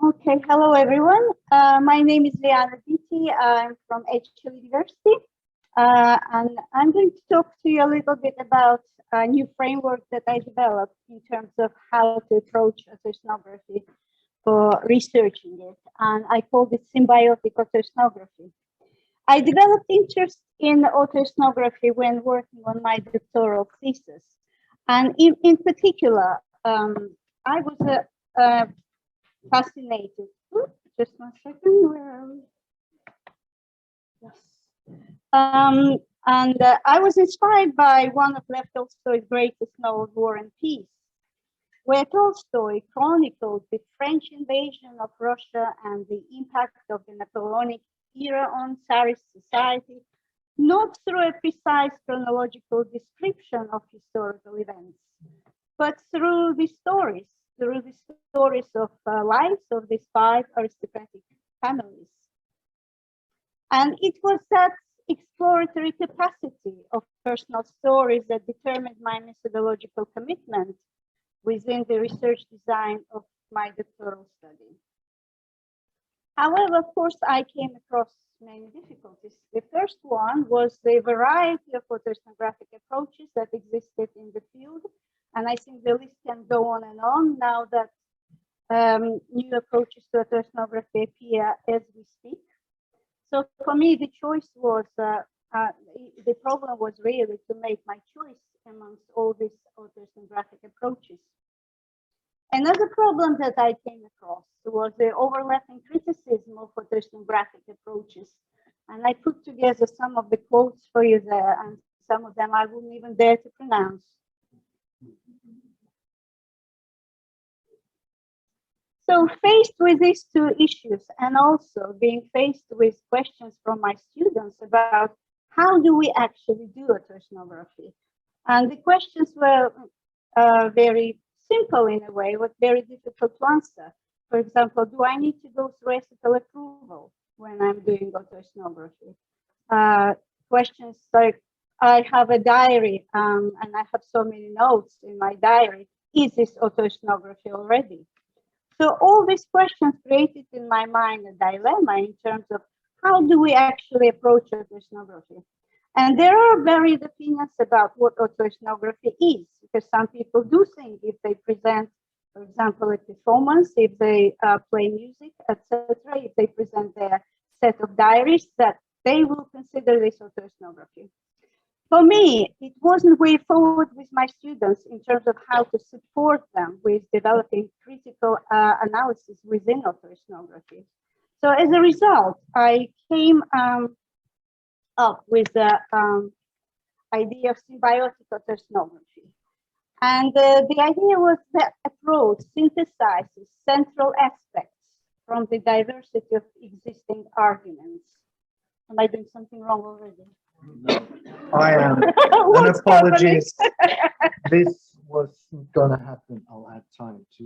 Okay, hello everyone. My name is Liana Beattie. I'm from HL University, and I'm going to talk to you a little bit about a new framework that I developed in terms of how to approach oceanography for researching it, and I called it Symbiotic of Oceanography. I developed interest in oceanography when working on my doctoral thesis, and in particular, I was fascinated. Oops, just 1 second. Where are we? Yes. I was inspired by one of Lev Tolstoy's greatest novels, War and Peace, where Tolstoy chronicled the French invasion of Russia and the impact of the Napoleonic era on Tsarist society, not through a precise chronological description of historical events, but through the stories of lives of these 5 aristocratic families. And it was that exploratory capacity of personal stories that determined my methodological commitment within the research design of my doctoral study. However, of course, I came across many difficulties. The first one was the variety of oceanographic approaches that existed in the field. And I think the list can go on and on now that new approaches to oceanography appear as we speak. So for me, the choice was, the problem was really to make my choice amongst all these oceanographic approaches. Another problem that I came across was the overlapping criticism of oceanographic approaches. And I put together some of the quotes for you there, and some of them I wouldn't even dare to pronounce. So faced with these 2 issues, and also being faced with questions from my students about how do we actually do oceanography, and the questions were very simple in a way, but very difficult to answer. For example, do I need to go through ethical approval when I'm doing oceanography? Questions like, I have a diary and I have so many notes in my diary. Is this oceanography already? So all these questions created in my mind a dilemma in terms of how do we actually approach oceanography? And there are varied opinions about what oceanography is, because some people do think if they present, for example, a performance, if they play music, etc., if they present their set of diaries, that they will consider this oceanography. For me, it wasn't way forward with my students in terms of how to support them with developing critical analysis within oceanography. So as a result, I came up with the idea of symbiotic oceanography. And the idea was that approach synthesizes central aspects from the diversity of existing arguments. Am I doing something wrong already? I am. And apologies. This was gonna happen. I'll add time to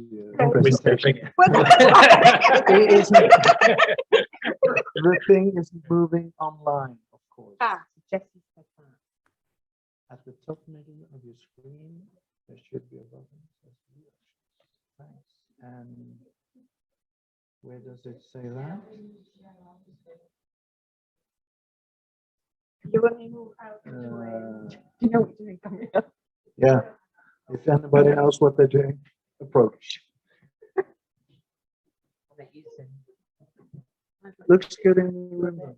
the thing is moving online, of course. At the top middle of your screen, there should be a button. Thanks. And where does it say that? You want me to move out? You know what you're doing coming up. Yeah. If anybody knows what they're doing, approach. Looks good in the room.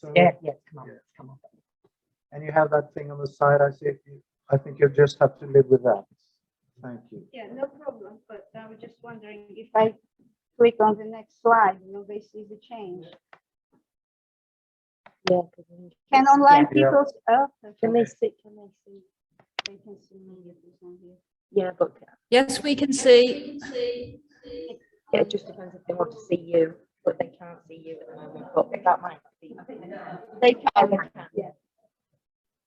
So, yeah, come on. And you have that thing on the side. I think you just have to live with that. Thank you. Yeah, no problem. But I was just wondering if I click on the next slide, they see the change. Yeah. Can online people? Oh, Can they see? They can see me if it's on here. Yeah, but Yes, we can see. yeah, it just depends if they want to see you, but they can't see you at the moment. But that might be. They can. Yeah.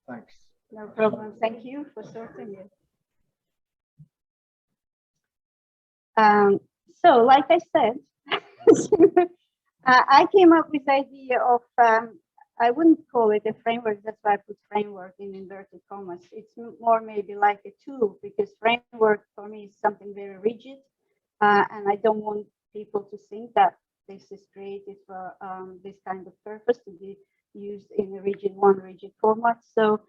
Thanks. No problem. Thank you for sorting it. So, like I said, I came up with the idea of, I wouldn't call it a framework, that's why I put framework in inverted commas. It's more maybe like a tool, because framework for me is something very rigid, and I don't want people to think that this is created for this kind of purpose, to be used in a rigid format. So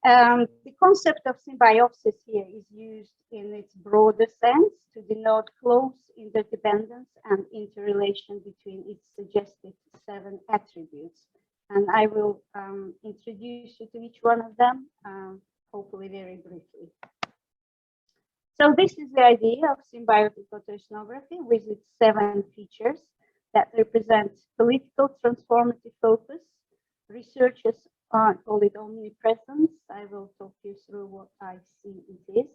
the concept of symbiosis here is used in its broader sense to denote close interdependence and interrelation between its suggested 7 attributes. And I will introduce you to each one of them, hopefully very briefly. So this is the idea of symbiotic oceanography with its 7 features that represent political transformative focus. Researchers call it omnipresence. I will talk you through what I see it is.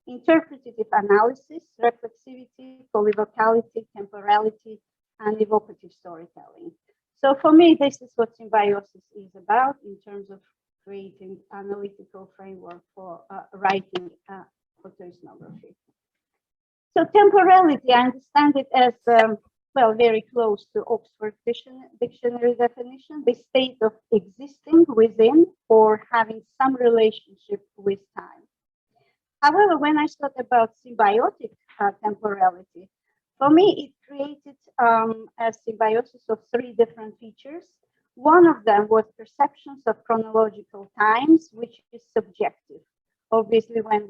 Interpretative analysis, reflexivity, polyvocality, temporality, and evocative storytelling. So for me, this is what symbiosis is about in terms of creating analytical framework for writing oceanography. So temporality, I understand it as well, very close to Oxford dictionary definition, the state of existing within or having some relationship with time. However, when I thought about symbiotic temporality, for me, it created a symbiosis of 3 different features. One of them was perceptions of chronological times, which is subjective. Obviously, when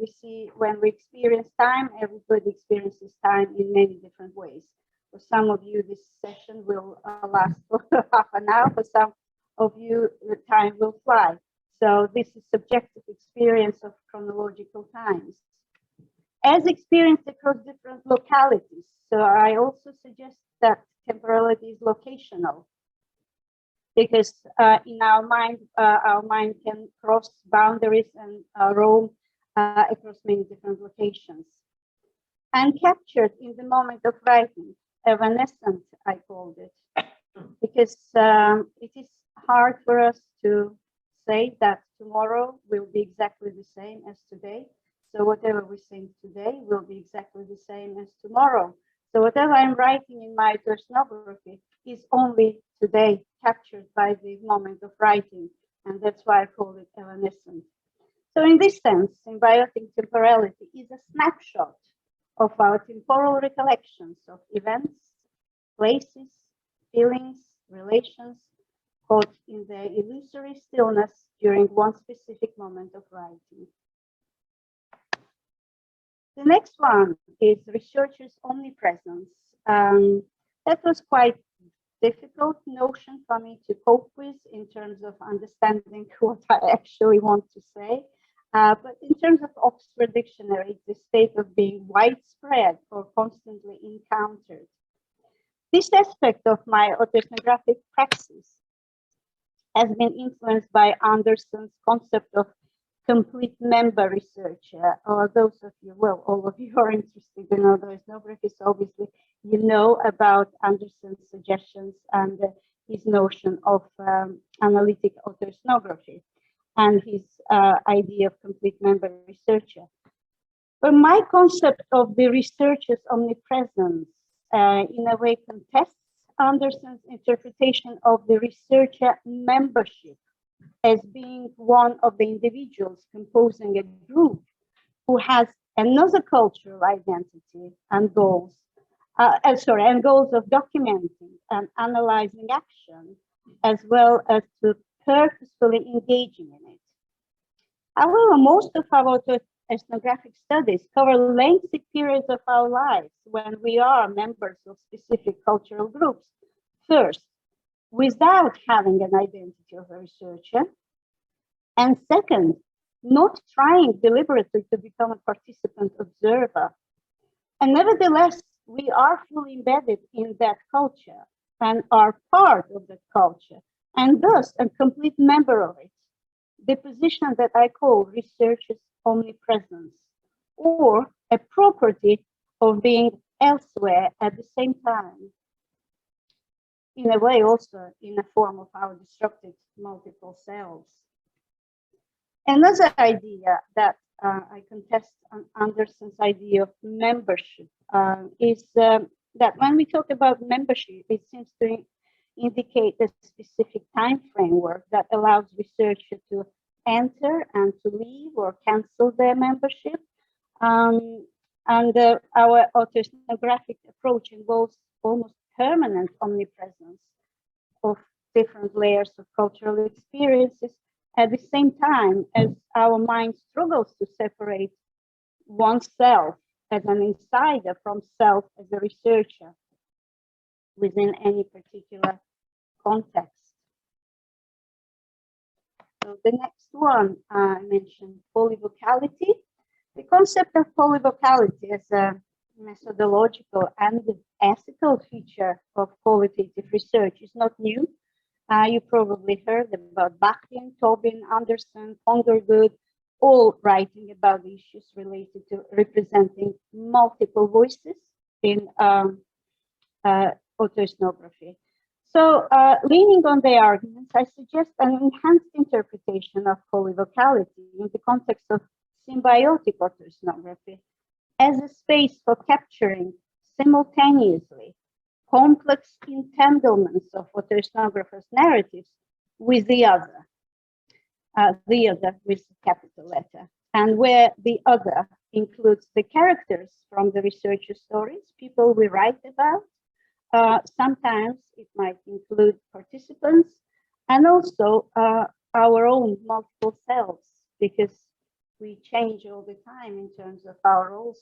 we experience time, everybody experiences time in many different ways. For some of you, this session will last for half an hour. For some of you, the time will fly. So this is subjective experience of chronological times, as experienced across different localities. So I also suggest that temporality is locational, because in our mind can cross boundaries and roam across many different locations. And captured in the moment of writing, evanescent, I called it, because it is hard for us to say that tomorrow will be exactly the same as today. So whatever we think today will be exactly the same as tomorrow. So whatever I'm writing in my oceanography is only today, captured by the moment of writing. And that's why I call it evanescent. So in this sense, symbiotic temporality is a snapshot of our temporal recollections of events, places, feelings, relations, caught in the illusory stillness during one specific moment of writing. The next one is researchers' omnipresence. That was quite difficult notion for me to cope with in terms of understanding what I actually want to say. But in terms of Oxford Dictionary, it's the state of being widespread or constantly encountered. This aspect of my oceanographic praxis has been influenced by Anderson's concept of complete member research. Or those of you, well, all of you are interested in oceanography, so obviously you know about Anderson's suggestions and his notion of analytic oceanography and his idea of complete member researcher. But my concept of the researcher's omnipresence in a way contests Anderson's interpretation of the researcher membership as being one of the individuals composing a group who has another cultural identity and goals, and goals of documenting and analyzing action, as well as to purposefully engaging in it. However, most of our ethnographic studies cover lengthy periods of our lives when we are members of specific cultural groups. First, without having an identity of a researcher, and second, not trying deliberately to become a participant observer. And nevertheless, we are fully embedded in that culture and are part of that culture, and thus a complete member of it. The position that I call researcher's omnipresence, or a property of being elsewhere at the same time. In a way, also in a form of our disrupted multiple selves. Another idea that I contest Anderson's idea of membership is that when we talk about membership, it seems to indicate a specific time framework that allows researchers to enter and to leave or cancel their membership. Our autoethnographic approach involves almost permanent omnipresence of different layers of cultural experiences at the same time as our mind struggles to separate oneself as an insider from self as a researcher within any particular context. So the next one I mentioned, polyvocality. The concept of polyvocality as a methodological and ethical feature of qualitative research is not new. You probably heard about Beattie, Tobin, Anderson, Pongergood, all writing about the issues related to representing multiple voices in autoethnography. So, leaning on their arguments, I suggest an enhanced interpretation of polyvocality in the context of symbiotic autoethnography as a space for capturing simultaneously complex entanglements of autoethnographers' narratives with the other with capital letter, and where the other includes the characters from the researcher stories, people we write about. Sometimes it might include participants and also our own multiple selves, because we change all the time in terms of our roles.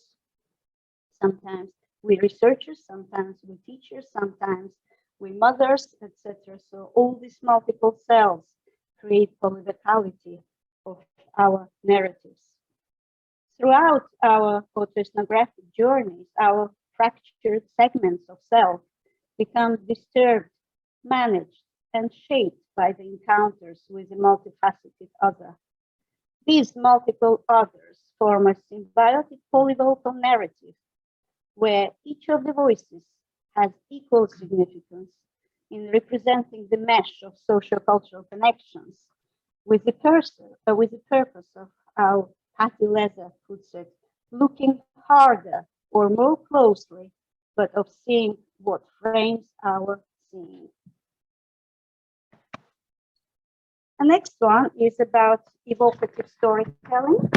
Sometimes we researchers, sometimes we teachers, sometimes we mothers, etc. So all these multiple selves create polyvocality of our narratives. Throughout our autoethnographic journeys, our fractured segments of self become disturbed, managed, and shaped by the encounters with the multifaceted other. These multiple others form a symbiotic polyvocal narrative where each of the voices has equal significance in representing the mesh of social-cultural connections with the purpose of how Patti Leather puts it, looking harder or more closely, but of seeing what frames our seeing. The next one is about evocative storytelling.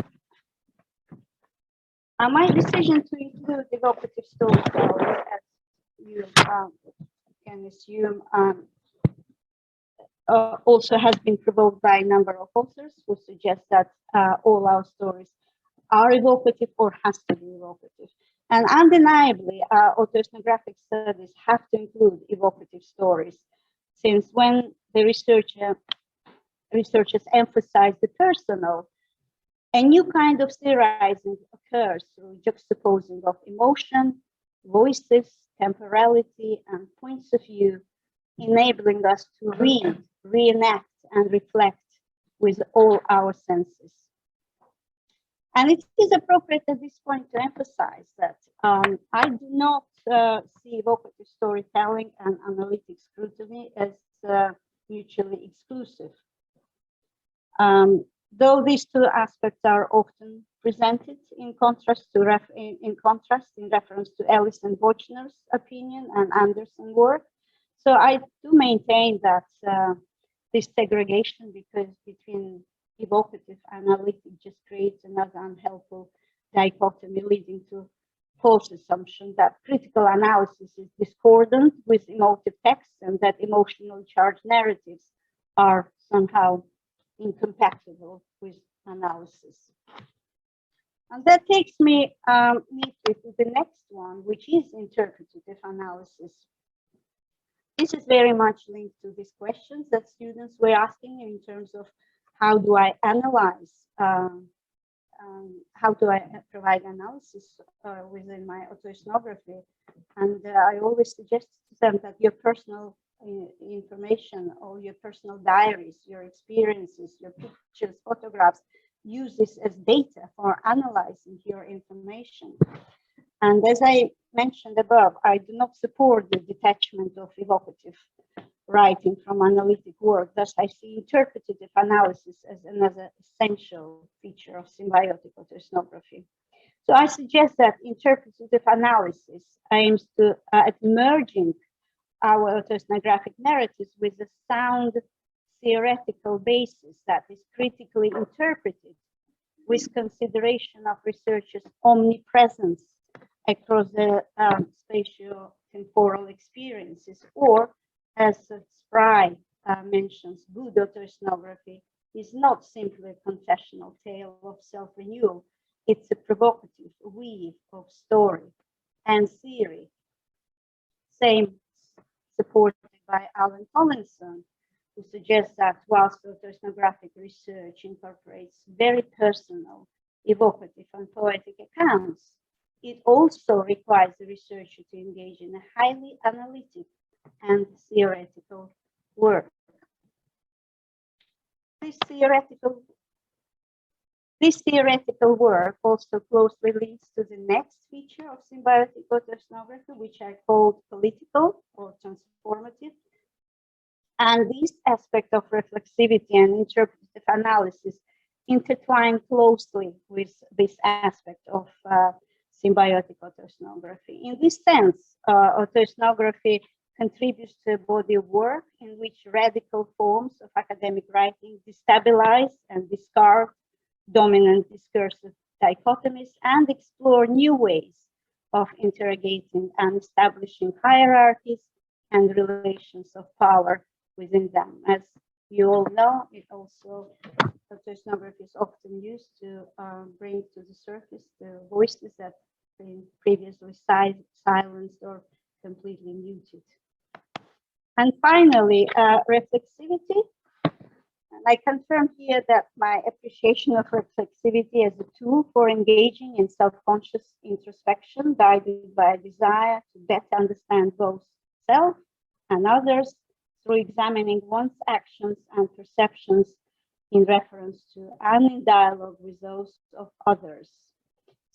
My decision to include evocative storytelling, as you can assume, also has been provoked by a number of authors who suggest that all our stories are evocative or has to be evocative. And undeniably, autoethnographic studies have to include evocative stories, since when the researchers emphasize the personal, a new kind of theorizing occurs through juxtaposing of emotion, voices, temporality, and points of view, enabling us to read, reenact, and reflect with all our senses. And it is appropriate at this point to emphasize that I do not see evocative storytelling and analytic scrutiny as mutually exclusive. Though these two aspects are often presented in contrast in reference to Ellis and Bochner's opinion and Anderson work. So I do maintain that this segregation between evocative and analytic just creates another unhelpful dichotomy, leading to false assumption that critical analysis is discordant with emotive texts and that emotionally charged narratives are somehow incompatible with analysis. And that takes me neatly to the next one, which is interpretative analysis. This is very much linked to these questions that students were asking in terms of how do I analyze, how do I provide analysis within my autoethnography. And I always suggest to them that your personal information or your personal diaries, your experiences, your pictures, photographs, use this as data for analyzing your information. And as I mentioned above, I do not support the detachment of evocative writing from analytic work. Thus, I see interpretative analysis as another essential feature of symbiotic autoethnography. So I suggest that interpretative analysis aims to at merging our autoethnographic narratives with a sound theoretical basis that is critically interpreted with consideration of researchers' omnipresence across the spatio-temporal experiences, or as Spry mentions, good autoethnography is not simply a confessional tale of self-renewal. It's a provocative weave of story and theory. Same supported by Alan Collinson, who suggests that whilst autoethnographic research incorporates very personal, evocative, and poetic accounts, it also requires the researcher to engage in a highly analytic and theoretical work. This theoretical work also closely leads to the next feature of symbiotic autoethnography, which I called political or transformative. And this aspect of reflexivity and interpretative analysis intertwine closely with this aspect of symbiotic autoethnography. In this sense, autoethnography contributes to a body of work in which radical forms of academic writing destabilize and discard dominant discursive dichotomies and explore new ways of interrogating and establishing hierarchies and relations of power within them. As you all know, it also, autoethnography is often used to bring to the surface the voices that have been previously silenced or completely muted. And finally, reflexivity. And I confirm here that my appreciation of reflexivity as a tool for engaging in self-conscious introspection, guided by a desire to better understand both self and others through examining one's actions and perceptions in reference to and in dialogue with those of others.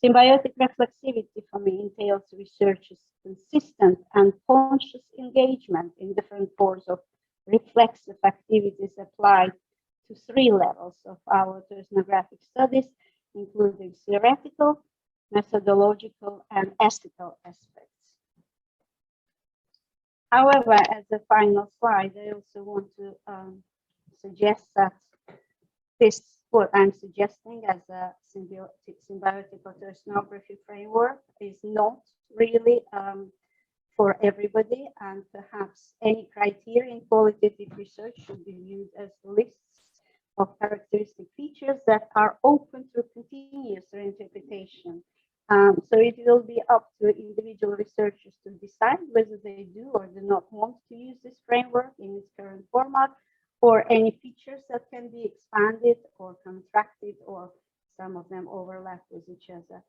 Symbiotic reflexivity for me entails researchers' consistent and conscious engagement in different forms of reflexive activities applied to three levels of our autoethnographic studies, including theoretical, methodological, and ethical aspects. However, as a final slide, I also want to suggest that this, what I'm suggesting as a symbiotic autoethnography framework, is not really for everybody, and perhaps any criteria in qualitative research should be viewed as lists of characteristic features that are open to continuous reinterpretation. So it will be up to individual researchers to decide whether they do or do not want to use this framework in its current format, or any features that can be expanded or contracted, or some of them overlap with each other.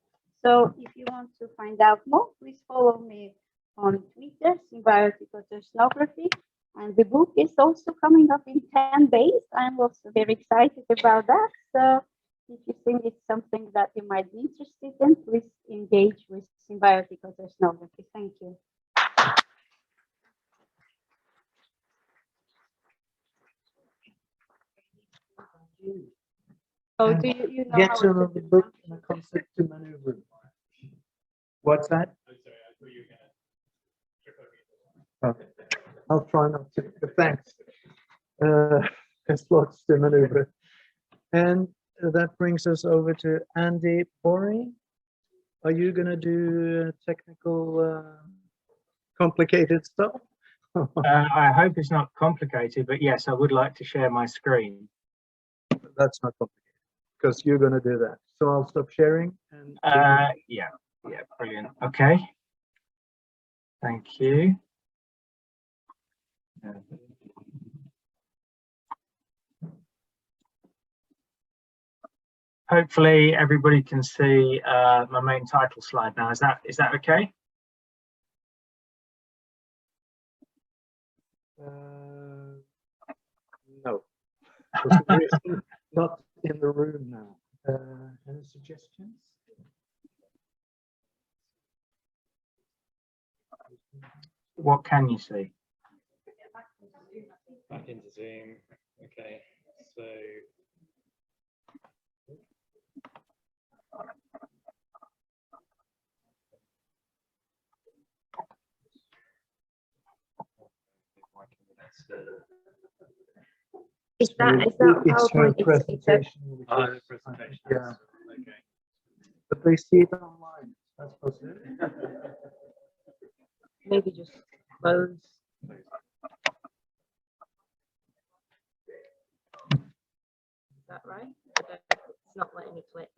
So if you want to find out more, please follow me on Twitter, Symbiotic Autoethnography. And the book is also coming up in 10 days. I'm also very excited about that. So if you think it's something that you might be interested in, please engage with Symbiotic Autoethnography. Thank you. Oh, do you know Get how some to of the do book that? and the concept to maneuver. What's that? Okay. I'll try not to. Thanks. There's lots to maneuver. And that brings us over to Andy Borrie. Are you going to do technical, complicated stuff? I hope it's not complicated, but yes, I would like to share my screen. That's not complicated, because you're going to do that. So I'll stop sharing. And Yeah, brilliant. Okay. Thank you. Hopefully everybody can see my main title slide now. Is that okay? No, for some reason, not in the room now. Any suggestions? What can you see? Back into Zoom. Okay, so Is So that it's her PowerPoint? It's a, presentation. which Oh, is- the presentation. Yeah, Okay. but they see it online. That's possible. maybe just close. Is that right? It's not letting me click.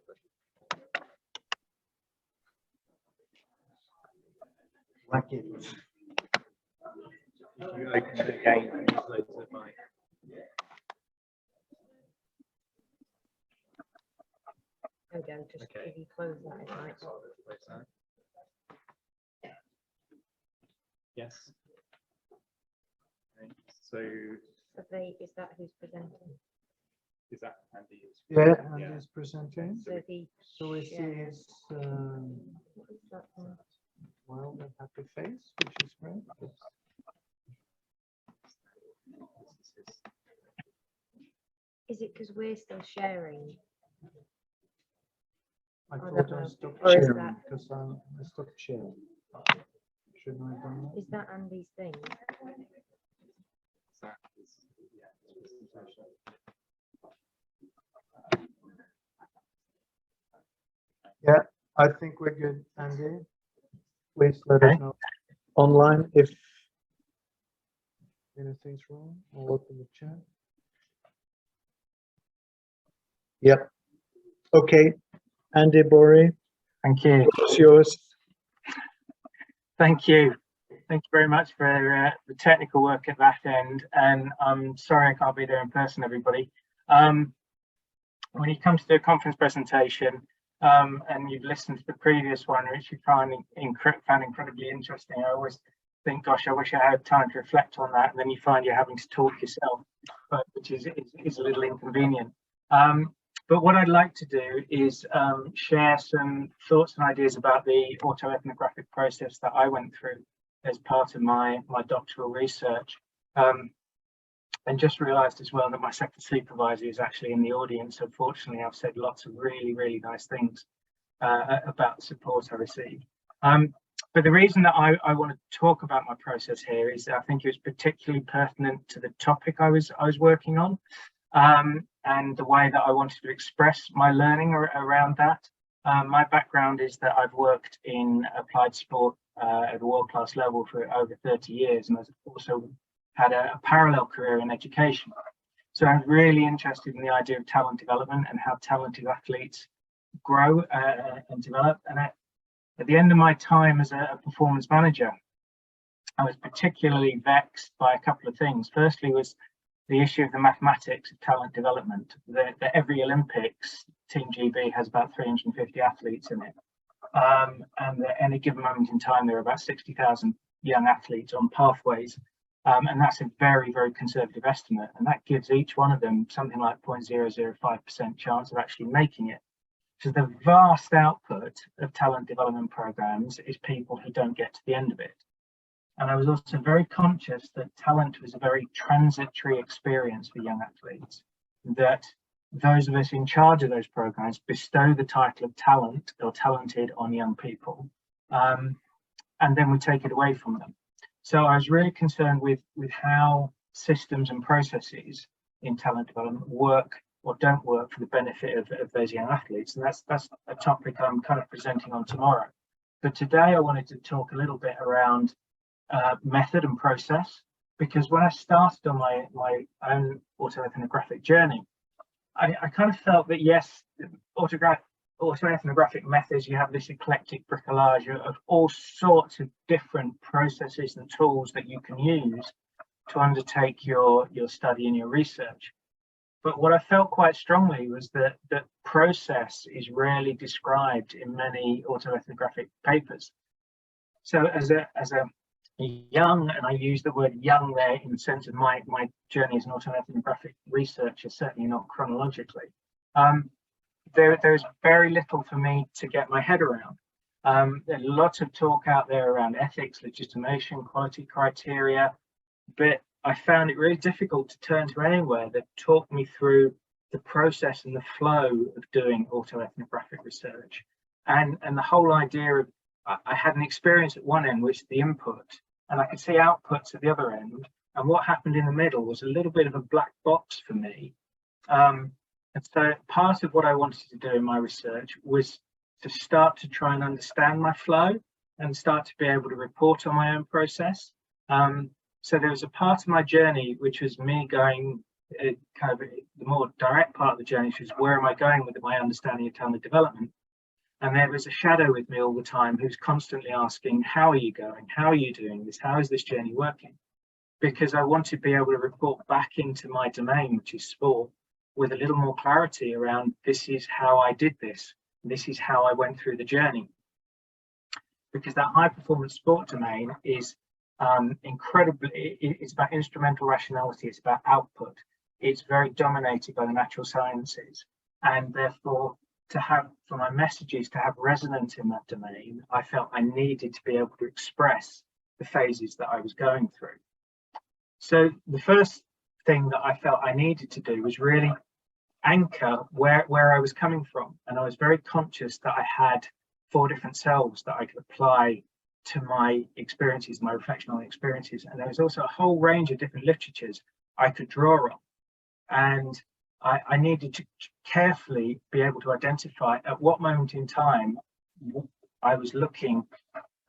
Like it. If you open it again, it just loads it by. There we go. Just Okay. if you close that, it might. Yes. Okay. So Have they, is that who's presenting? is that Andy? Yeah, and he's presenting. So the, So we see his, what is that one? well, the happy face, which is great. Is it because we're still sharing? I I thought don't I know. stopped Or is sharing that- because I stopped sharing. Shouldn't I have done that? Is that Andy's thing? That is, yeah, it's presentation. Yeah, I think we're good, Andy. Please let us Okay. know online if anything's wrong. I'll open the chat. Yep. Okay, Andy Borrie, Thank you. it's yours. Thank you. Thank you very much for the technical work at that end. And I'm sorry I can't be there in person, everybody. When you come to do a conference presentation, and you've listened to the previous one, which you found incredibly interesting, I always think, gosh, I wish I had time to reflect on that. And then you find you're having to talk yourself, which is a little inconvenient. But what I'd like to do is share some thoughts and ideas about the autoethnographic process that I went through as part of my doctoral research. And just realised as well that my sector supervisor is actually in the audience. Unfortunately, I've said lots of really, really nice things about the support I received. But the reason that I want to talk about my process here is that I think it was particularly pertinent to the topic I was working on, and the way that I wanted to express my learning around that. My background is that I've worked in applied sport at a world-class level for over 30 years, and I've also had a parallel career in education. So I'm really interested in the idea of talent development and how talented athletes grow and develop. And at the end of my time as a performance manager, I was particularly vexed by a couple of things. Firstly was the issue of the mathematics of talent development, that every Olympics, Team GB has about 350 athletes in it. And at any given moment in time, there are about 60,000 young athletes on pathways. And that's a very, very conservative estimate. And that gives each one of them something like 0.005% chance of actually making it. So the vast output of talent development programs is people who don't get to the end of it. And I was also very conscious that talent was a very transitory experience for young athletes, that those of us in charge of those programs bestow the title of talent or talented on young people, and then we take it away from them. So I was really concerned with how systems and processes in talent development work or don't work for the benefit of those young athletes. And that's a topic I'm kind of presenting on tomorrow. But today I wanted to talk a little bit around method and process, because when I started on my own autoethnographic journey, I kind of felt that, yes, autoethnographic methods, you have this eclectic bricolage of all sorts of different processes and tools that you can use to undertake your study and your research. But what I felt quite strongly was that process is rarely described in many autoethnographic papers. So as a young, and I use the word young there in the sense of my journey as an autoethnographic researcher, certainly not chronologically, there's very little for me to get my head around. There's lots of talk out there around ethics, legitimation, quality criteria, but I found it really difficult to turn to anywhere that talked me through the process and the flow of doing autoethnographic research. And the whole idea of, I had an experience at one end, which is the input, and I could see outputs at the other end. And what happened in the middle was a little bit of a black box for me. And so part of what I wanted to do in my research was to start to try and understand my flow and start to be able to report on my own process. So there was a part of my journey which was me going kind of the more direct part of the journey, which was where am I going with my understanding of talent development? And there was a shadow with me all the time who's constantly asking, how are you going? How are you doing this? How is this journey working? Because I want to be able to report back into my domain, which is sport, with a little more clarity around this is how I did this. This is how I went through the journey. Because that high performance sport domain is incredibly, it's about instrumental rationality, it's about output. It's very dominated by the natural sciences. And therefore, to have, for my messages to have resonance in that domain, I felt I needed to be able to express the phases that I was going through. So the first thing that I felt I needed to do was really anchor where I was coming from. And I was very conscious that I had 4 different selves that I could apply to my experiences, my reflection on experiences. And there was also a whole range of different literatures I could draw on. And I needed to carefully be able to identify at what moment in time I was looking,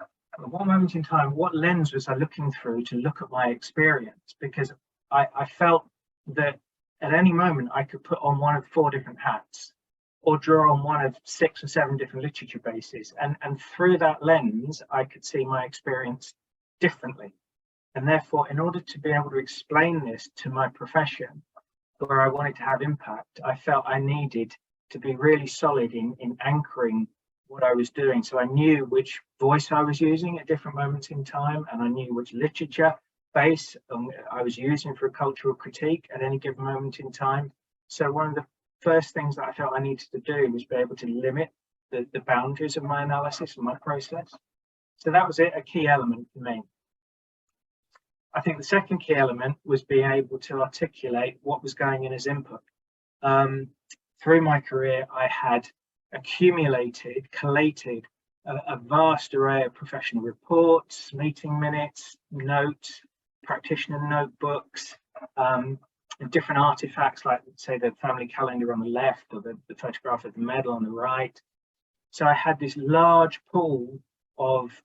at what moment in time, what lens was I looking through to look at my experience? Because I felt that at any moment I could put on one of 4 different hats or draw on one of 6 or 7 different literature bases. And through that lens, I could see my experience differently. And therefore, in order to be able to explain this to my profession, where I wanted to have impact, I felt I needed to be really solid in anchoring what I was doing. So I knew which voice I was using at different moments in time, and I knew which literature base I was using for a cultural critique at any given moment in time. So one of the first things that I felt I needed to do was be able to limit the boundaries of my analysis and my process. So that was a key element for me. I think the second key element was being able to articulate what was going in as input. Through my career, I had accumulated, collated a vast array of professional reports, meeting minutes, notes, practitioner notebooks, different artifacts like, say, the family calendar on the left or the photograph of the medal on the right. So I had this large pool of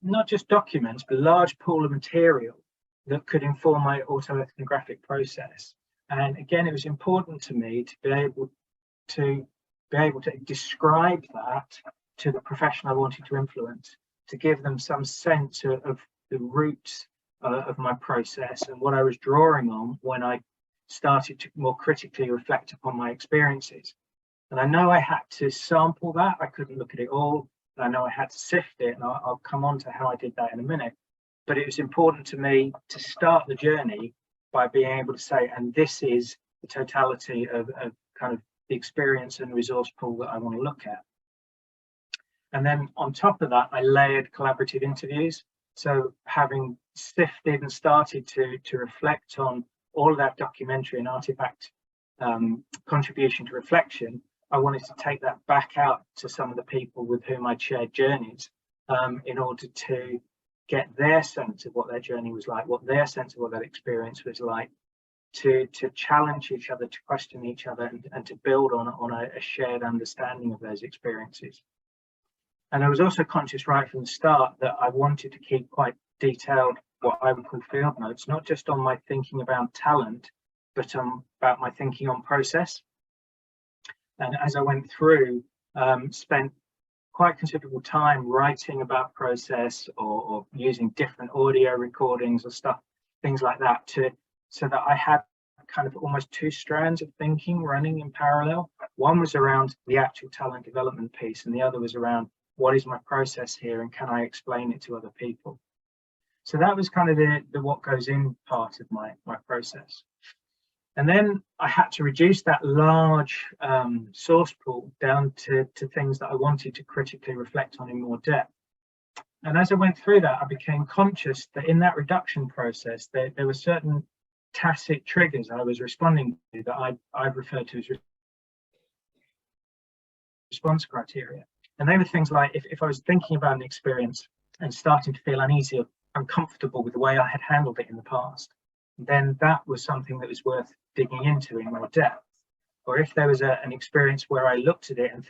not just documents, but a large pool of material that could inform my autoethnographic process. And again, it was important to me to be able to describe that to the profession I wanted to influence, to give them some sense of the roots of my process and what I was drawing on when I started to more critically reflect upon my experiences. And I know I had to sample that. I couldn't look at it all. And I know I had to sift it, and I'll come on to how I did that in a minute. But it was important to me to start the journey by being able to say, and this is the totality of kind of the experience and resource pool that I want to look at. And then on top of that, I layered collaborative interviews. So having sifted and started to reflect on all of that documentary and artifact contribution to reflection, I wanted to take that back out to some of the people with whom I'd shared journeys in order to get their sense of what their journey was like, what their sense of what that experience was like, to challenge each other, to question each other, and to build on a shared understanding of those experiences. And I was also conscious right from the start that I wanted to keep quite detailed, what I would call field notes, not just on my thinking about talent, but about my thinking on process. And as I went through, spent quite considerable time writing about process or using different audio recordings or stuff, things like that, so that I had kind of almost 2 strands of thinking running in parallel. One was around the actual talent development piece, and the other was around what is my process here and can I explain it to other people. So that was kind of the what goes in part of my process. And then I had to reduce that large source pool down to things that I wanted to critically reflect on in more depth. And as I went through that, I became conscious that in that reduction process, there were certain tacit triggers I was responding to that I've referred to as response criteria. And they were things like if I was thinking about an experience and starting to feel uneasy or uncomfortable with the way I had handled it in the past, then that was something that was worth digging into in more depth. Or if there was an experience where I looked at it and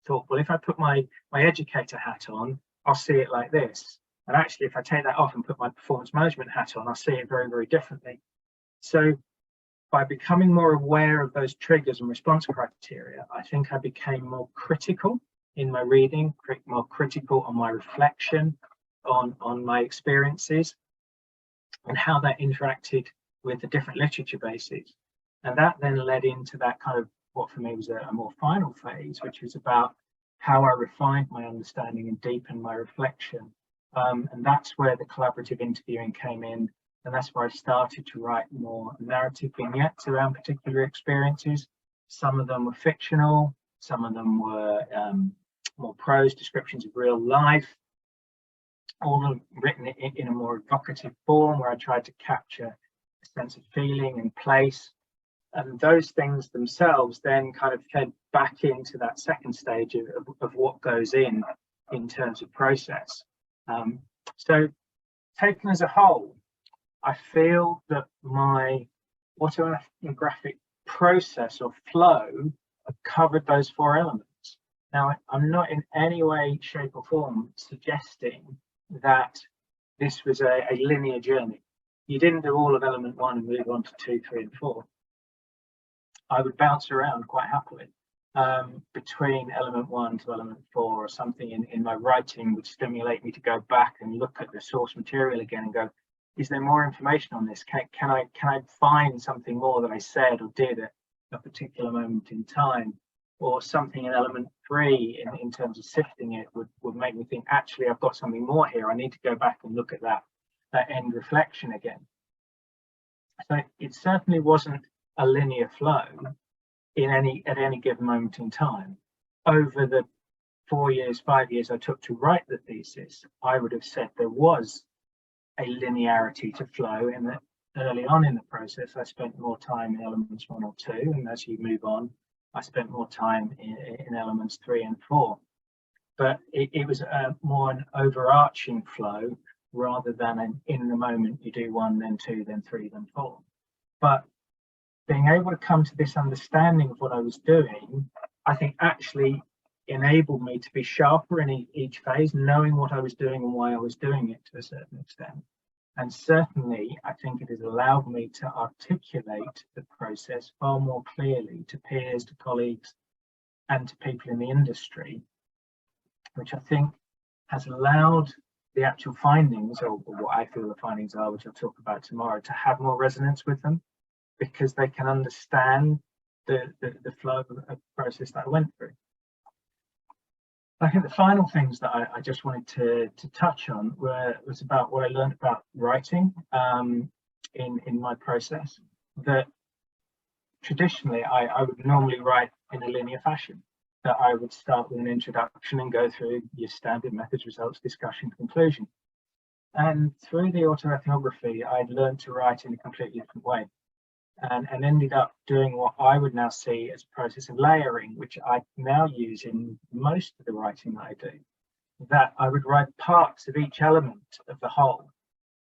thought, well, if I put my educator hat on, I'll see it like this. And actually, if I take that off and put my performance management hat on, I'll see it very, very differently. So by becoming more aware of those triggers and response criteria, I think I became more critical in my reading, more critical on my reflection, on my experiences, and how that interacted with the different literature bases. And that then led into that kind of what for me was a more final phase, which was about how I refined my understanding and deepened my reflection. And that's where the collaborative interviewing came in. And that's where I started to write more narrative vignettes around particular experiences. Some of them were fictional, some of them were more prose descriptions of real life, all of them written in a more evocative form where I tried to capture a sense of feeling and place. And those things themselves then kind of fed back into that second stage of what goes in terms of process. So taken as a whole, I feel that my autoethnographic process or flow covered those four elements. Now, I'm not in any way, shape or form suggesting that this was a linear journey. You didn't do all of element 1 and move on to 2, 3 and 4. I would bounce around quite happily between element 1 to element 4, or something in my writing would stimulate me to go back and look at the source material again and go, is there more information on this? Can I find something more that I said or did at a particular moment in time? Or something in element 3 in terms of sifting it would make me think, actually, I've got something more here. I need to go back and look at that end reflection again. So it certainly wasn't a linear flow at any given moment in time. Over the 4 years, 5 years I took to write the thesis, I would have said there was a linearity to flow, in that early on in the process I spent more time in elements 1 or 2, and as you move on I spent more time in elements 3 and 4. But it was more an overarching flow rather than an in the moment you do 1, then 2, then 3, then 4. But being able to come to this understanding of what I was doing, I think actually enabled me to be sharper in each phase, knowing what I was doing and why I was doing it to a certain extent. And certainly, I think it has allowed me to articulate the process far more clearly to peers, to colleagues, and to people in the industry, which I think has allowed the actual findings, or what I feel the findings are, which I'll talk about tomorrow, to have more resonance with them, because they can understand the flow of the process that I went through. I think the final things that I just wanted to touch on was about what I learned about writing in my process. That traditionally I would normally write in a linear fashion. That I would start with an introduction and go through your standard methods, results, discussion, conclusion. And through the autoethnography, I'd learned to write in a completely different way. And ended up doing what I would now see as a process of layering, which I now use in most of the writing that I do. That I would write parts of each element of the whole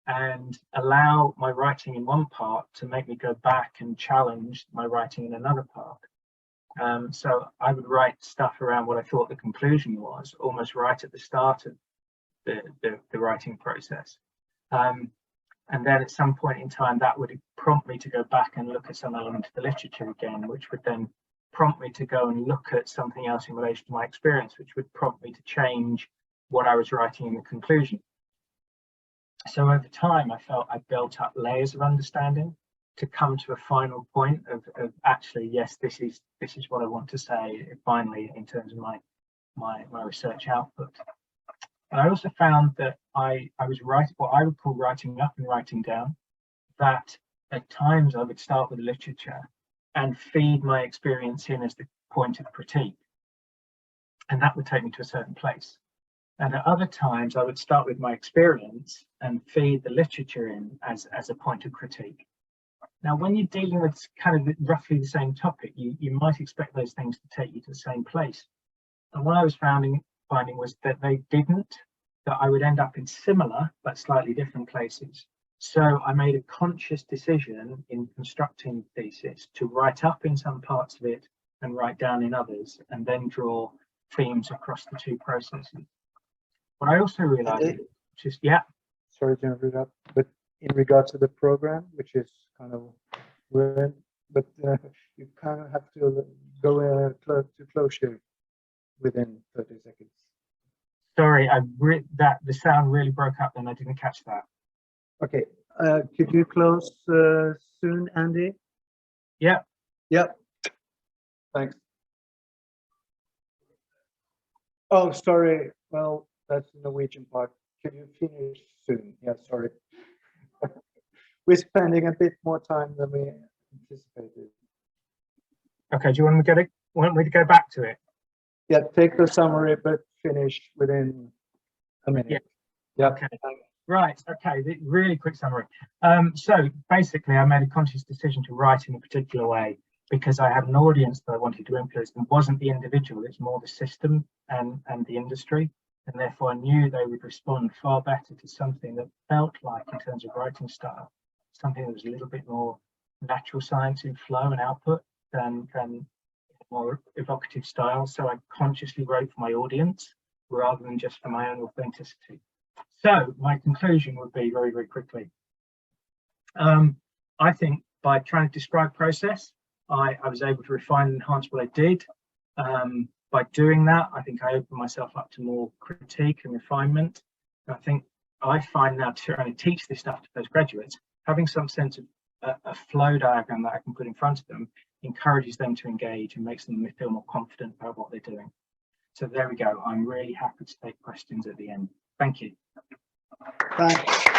and allow my writing in one part to make me go back and challenge my writing in another part. So I would write stuff around what I thought the conclusion was, almost right at the start of the writing process. And then at some point in time, that would prompt me to go back and look at some element of the literature again, which would then prompt me to go and look at something else in relation to my experience, which would prompt me to change what I was writing in the conclusion. So over time, I felt I built up layers of understanding to come to a final point of actually, yes, this is what I want to say finally in terms of my research output. And I also found that I was writing what I would call writing up and writing down, that at times I would start with literature and feed my experience in as the point of critique. And that would take me to a certain place. And at other times I would start with my experience and feed the literature in as a point of critique. Now, when you're dealing with kind of roughly the same topic, you might expect those things to take you to the same place. And what I was finding was that they didn't, that I would end up in similar but slightly different places. So I made a conscious decision in constructing the thesis to write up in some parts of it and write down in others, and then draw themes across the two processes. What I also realized, which is, yeah, Sorry to interrupt, but in regard to the program, which is kind of weird, but you kind of have to go to closure within 30 seconds. sorry, the sound really broke up and I didn't catch that. Okay, could you close soon, Andy? Yeah. Yep. Thanks. Oh, sorry. Well, that's the Norwegian part. Could you finish soon? Yeah, sorry. We're spending a bit more time than we anticipated. Okay, do you want me to go back to it? Yeah, take the summary, but finish within a minute. Yeah. Yeah. Okay. Right, okay, the really quick summary. So basically I made a conscious decision to write in a particular way because I had an audience that I wanted to influence, and wasn't the individual, it's more the system and the industry. And therefore I knew they would respond far better to something that felt like, in terms of writing style, something that was a little bit more natural science in flow and output than more evocative style. So I consciously wrote for my audience rather than just for my own authenticity. So my conclusion would be very, very quickly. I think by trying to describe process, I was able to refine and enhance what I did. By doing that, I think I opened myself up to more critique and refinement. And I think I find now trying to teach this stuff to postgraduates, having some sense of a flow diagram that I can put in front of them encourages them to engage and makes them feel more confident about what they're doing. So there we go. I'm really happy to take questions at the end. Thank you. Thanks.